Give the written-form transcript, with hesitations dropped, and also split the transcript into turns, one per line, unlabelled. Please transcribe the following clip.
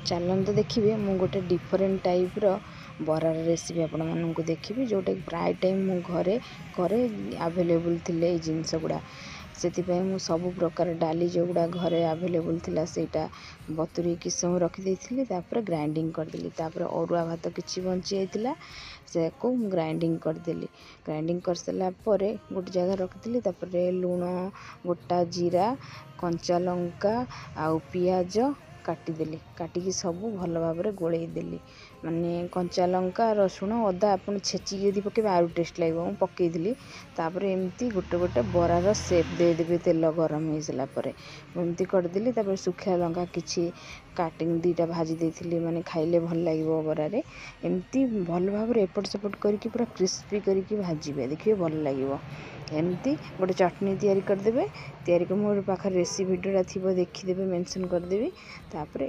चलते देखिए मु गोटे डिफरेंट टाइप रो बरार रेसिपी आपण मानू देखी जोटा प्राय टाइम मु घरे करे आवेलेबल थिले जिनस गुड़ा से सब प्रकार डाली जो गुड़ा घरे आवेलेबल थिला सेटा बतुरी किस समय रखी तापर ग्राइंडिंग करदेली तापर अरुआ भात किछि बंची जाइतिला से को ग्राइंडिंग करदेली ग्राइंडिंग कर सारा पर गोटे जगह रखी तापर लुण गोटा जीरा कंचा लंका आउ पियाज काटिदेली काटिकी सब भल भाव गोलैदेली माने कंचा लंका रसुण अदा आपन छेचिकी यदि पकेबे आरु टेस्ट लागो मु पकेइदिली तापर एमती गोटे गोटे बरार शेप देदेबे तेल गरम हो सारा पर एमती करदेली तापर सुखा लंका किछि काटिंग दीटा भाजी देथिली माने खाइले भल लागिवो बरारे एमती भल भाव एपट सेपट करके पूरा क्रिस्पी करके भाजिबे देखिए भल लागिवो एमती गोटे चटनी तैयारी करदेबे तैयारी कर मोर पाखर रेसिपी वीडियोटा थिबो देखिदेबे मेंशन करदेबी तापर